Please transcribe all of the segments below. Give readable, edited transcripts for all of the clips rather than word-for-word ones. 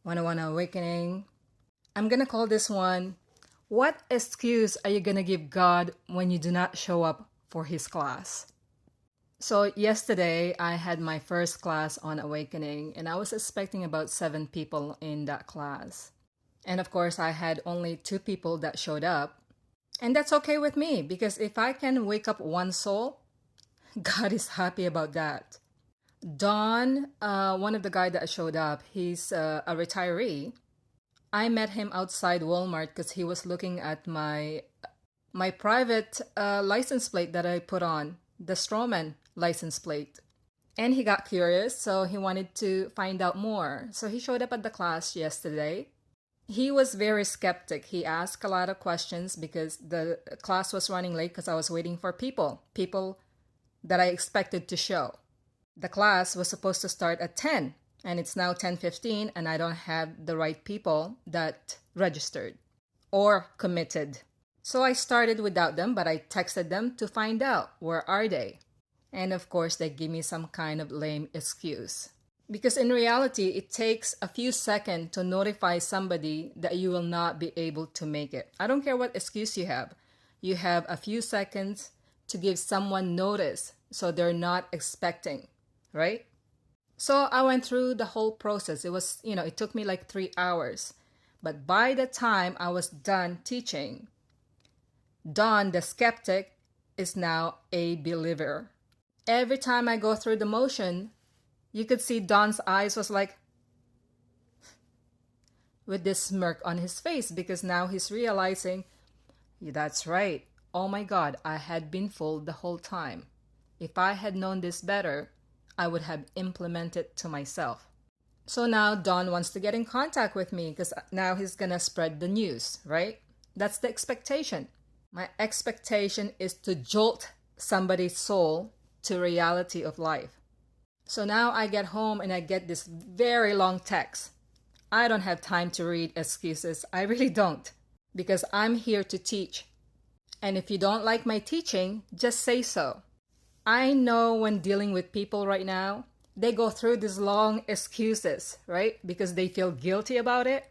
101 Awakening. I'm gonna call this one, what excuse are you gonna give God when you do not show up for His class? So yesterday I had my first class on Awakening and I was expecting about 7 people in that class. And of course I had only 2 people that showed up. And that's okay with me because if I can wake up one soul, God is happy about that. Don, one of the guys that showed up, he's a retiree. I met him outside Walmart because he was looking at my private license plate that I put on, the Strawman license plate. And he got curious, so he wanted to find out more. So he showed up at the class yesterday. He was very skeptic. He asked a lot of questions because the class was running late because I was waiting for people that I expected to show. The class was supposed to start at 10 and it's now 10:15 and I don't have the right people that registered or committed. So I started without them, but I texted them to find out where are they. And of course, they give me some kind of lame excuse. Because in reality, it takes a few seconds to notify somebody that you will not be able to make it. I don't care what excuse you have. You have a few seconds to give someone notice so they're not expecting, right? So I went through the whole process. It took me like 3 hours. But by the time I was done teaching, Don, the skeptic, is now a believer. Every time I go through the motion, you could see Don's eyes was like with this smirk on his face because now he's realizing, yeah, that's right. Oh my God, I had been fooled the whole time. If I had known this better, I would have implemented to myself. So now Don wants to get in contact with me because now he's gonna spread the news, right? That's the expectation. My expectation is to jolt somebody's soul to reality of life. So now I get home and I get this very long text. I don't have time to read excuses. I really don't, because I'm here to teach. And if you don't like my teaching, just say so. I know when dealing with people right now, they go through these long excuses, right? Because they feel guilty about it.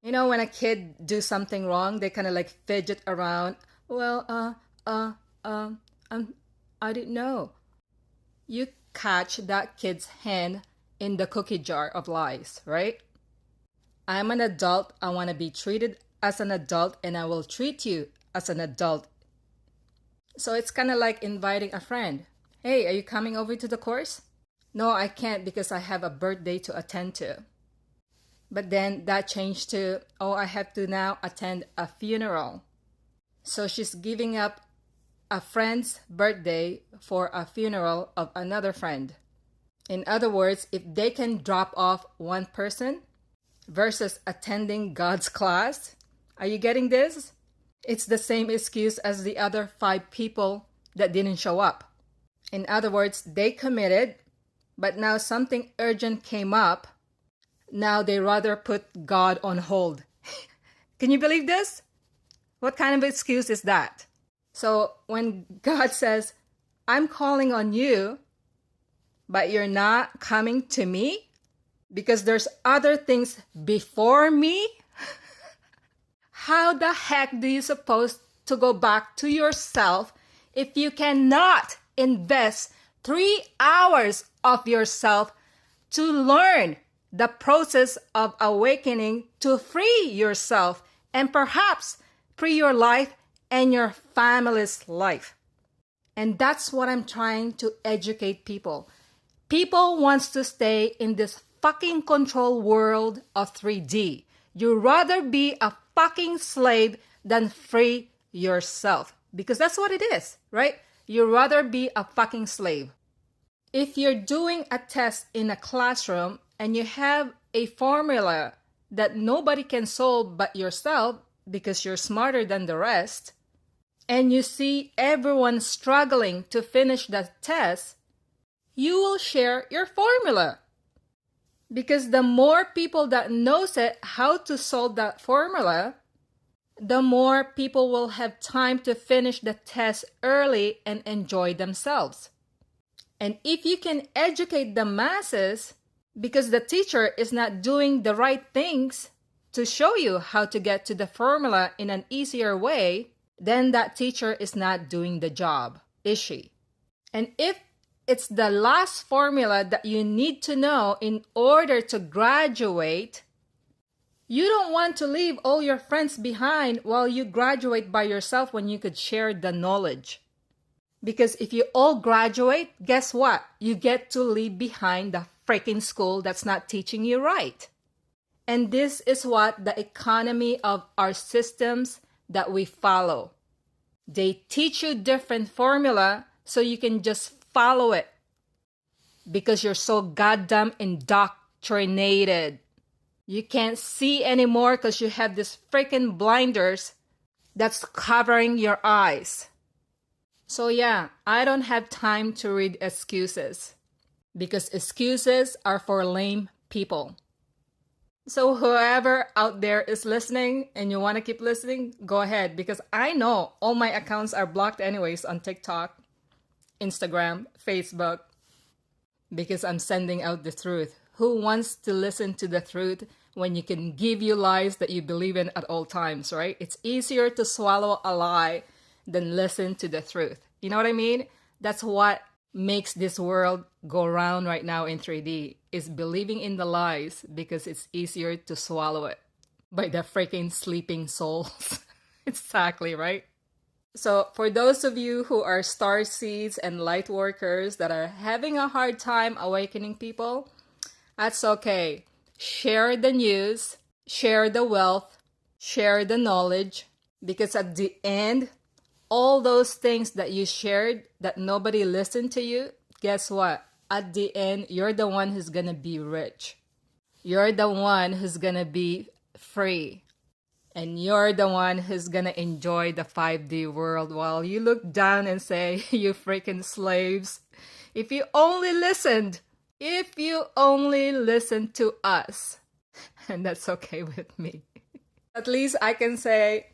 You know, when a kid do something wrong, they kind of like fidget around. Well, I didn't know. You catch that kid's hand in the cookie jar of lies, right? I'm an adult. I want to be treated as an adult and I will treat you as an adult. So it's kind of like inviting a friend. Hey, are you coming over to the course? No, I can't because I have a birthday to attend to. But then that changed to, oh, I have to now attend a funeral. So she's giving up a friend's birthday for a funeral of another friend. In other words, if they can drop off one person versus attending God's class, are you getting this? It's the same excuse as the other 5 people that didn't show up. In other words, they committed, but now something urgent came up. Now they rather put God on hold. Can you believe this? What kind of excuse is that? So when God says, I'm calling on you, but you're not coming to me because there's other things before me, how the heck do you suppose to go back to yourself if you cannot invest 3 hours of yourself to learn the process of awakening to free yourself and perhaps free your life and your family's life? And that's what I'm trying to educate people. People wants to stay in this fucking control world of 3D. You'd rather be a fucking slave than free yourself. Because that's what it is, right? You'd rather be a fucking slave. If you're doing a test in a classroom and you have a formula that nobody can solve but yourself because you're smarter than the rest, and you see everyone struggling to finish the test, you will share your formula. Because the more people that knows it, how to solve that formula, the more people will have time to finish the test early and enjoy themselves. And if you can educate the masses, because the teacher is not doing the right things to show you how to get to the formula in an easier way, then that teacher is not doing the job, is she? And if it's the last formula that you need to know in order to graduate, you don't want to leave all your friends behind while you graduate by yourself when you could share the knowledge. Because if you all graduate, guess what? You get to leave behind the freaking school that's not teaching you right. And this is what the economy of our systems that we follow. They teach you different formula so you can just follow it because you're so goddamn indoctrinated. You can't see anymore because you have this freaking blinders that's covering your eyes. So yeah, I don't have time to read excuses because excuses are for lame people. So whoever out there is listening and you want to keep listening, go ahead, because I know all my accounts are blocked anyways on TikTok, Instagram, Facebook, because I'm sending out the truth. Who wants to listen to the truth when you can give you lies that you believe in at all times, right? It's easier to swallow a lie than listen to the truth. You know what I mean? That's what makes this world go round right now in 3D, is believing in the lies because it's easier to swallow it by the freaking sleeping souls. Exactly, right? So for those of you who are star seeds and light workers that are having a hard time awakening people, that's okay. Share the news, share the wealth, share the knowledge, because at the end, all those things that you shared that nobody listened to you, guess what? At the end, you're the one who's gonna be rich. You're the one who's gonna be free. And you're the one who's gonna enjoy the 5D world while you look down and say, you freaking slaves. If you only listened to us. And that's okay with me. At least I can say,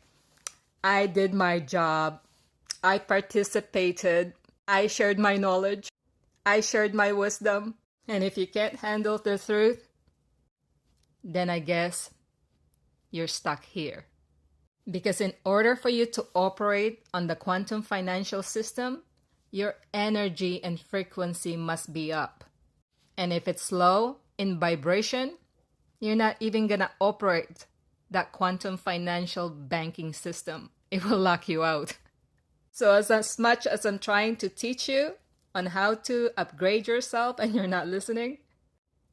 I did my job. I participated. I shared my knowledge. I shared my wisdom. And if you can't handle the truth, then I guess you're stuck here. Because in order for you to operate on the quantum financial system, your energy and frequency must be up. And if it's low in vibration, you're not even gonna operate that quantum financial banking system. It will lock you out. So as much as I'm trying to teach you on how to upgrade yourself and you're not listening,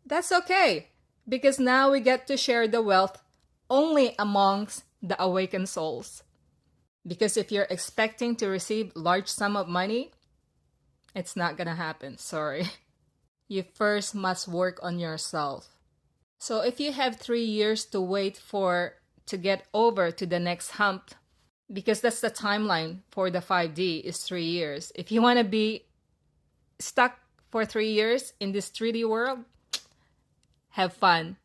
that's okay. Because now we get to share the wealth only amongst the awakened souls. Because if you're expecting to receive large sum of money, it's not gonna happen, sorry. You first must work on yourself. So if you have 3 years to wait to get over to the next hump, because that's the timeline for the 5D is 3 years. If you want to be stuck for 3 years in this 3D world, have fun.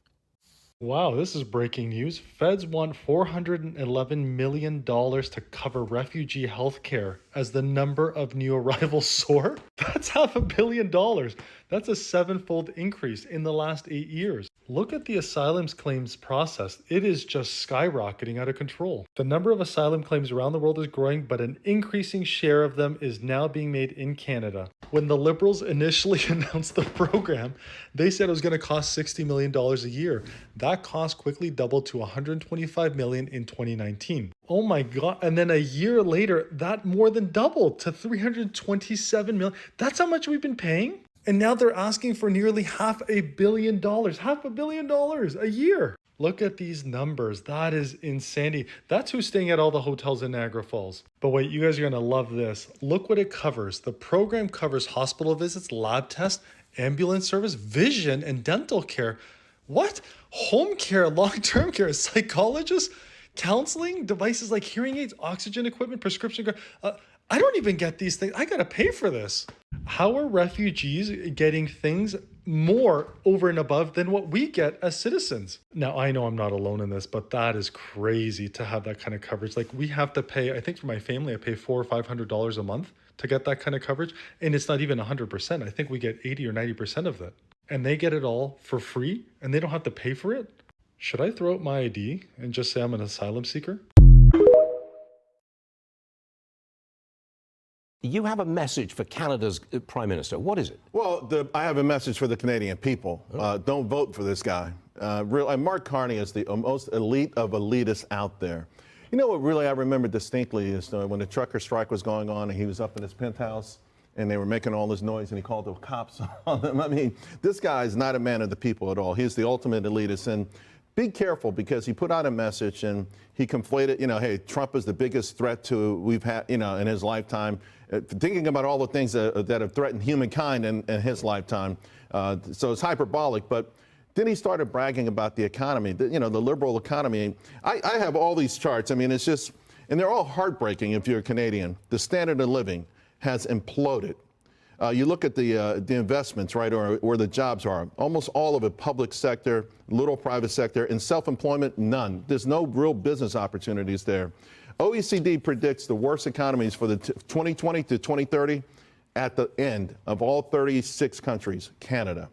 Wow, this is breaking news. Feds want $411 million to cover refugee health care as the number of new arrivals soar. That's $500 million. That's a 7-fold increase in the last 8 years. Look at the asylum claims process. It is just skyrocketing out of control. The number of asylum claims around the world is growing, but an increasing share of them is now being made in Canada. When the Liberals initially announced the program, they said it was going to cost $60 million a year. That cost quickly doubled to $125 million in 2019. Oh my God. And then a year later, that more than doubled to $327 million. That's how much we've been paying? And now they're asking for nearly $500 million, $500 million a year. Look at these numbers. That is insanity. That's who's staying at all the hotels in Niagara Falls. But wait, you guys are going to love this. Look what it covers. The program covers hospital visits, lab tests, ambulance service, vision, and dental care. What? Home care, long-term care, psychologists, counseling, devices like hearing aids, oxygen equipment, prescription care. I don't even get these things. I got to pay for this. How are refugees getting things more over and above than what we get as citizens? Now, I know I'm not alone in this, but that is crazy to have that kind of coverage. Like we have to pay, I think for my family, I pay $400 or $500 a month to get that kind of coverage. And it's not even 100%. I think we get 80 or 90% of that. and they get it all for free and they don't have to pay for it? Should I throw out my ID and just say I'm an asylum seeker? You have a message for Canada's Prime Minister. What is it? Well, I have a message for the Canadian people. Don't vote for this guy. Mark Carney is the most elite of elitists out there. You know what really I remember distinctly is when the trucker strike was going on and he was up in his penthouse and they were making all this noise and he called the cops on them. I mean, this guy is not a man of the people at all. He's the ultimate elitist. And be careful because he put out a message and he conflated, hey, Trump is the biggest threat we've had, in his lifetime. Thinking about all the things that have threatened humankind in his lifetime. So it's hyperbolic, but then he started bragging about the economy, the liberal economy. I have all these charts. I mean, it's just, and they're all heartbreaking if you're a Canadian. The standard of living has imploded. You look at the investments, right, or where the jobs are. Almost all of it public sector, little private sector, and self-employment, none. There's no real business opportunities there. OECD predicts the worst economies for the 2020 to 2030 at the end of all 36 countries, Canada.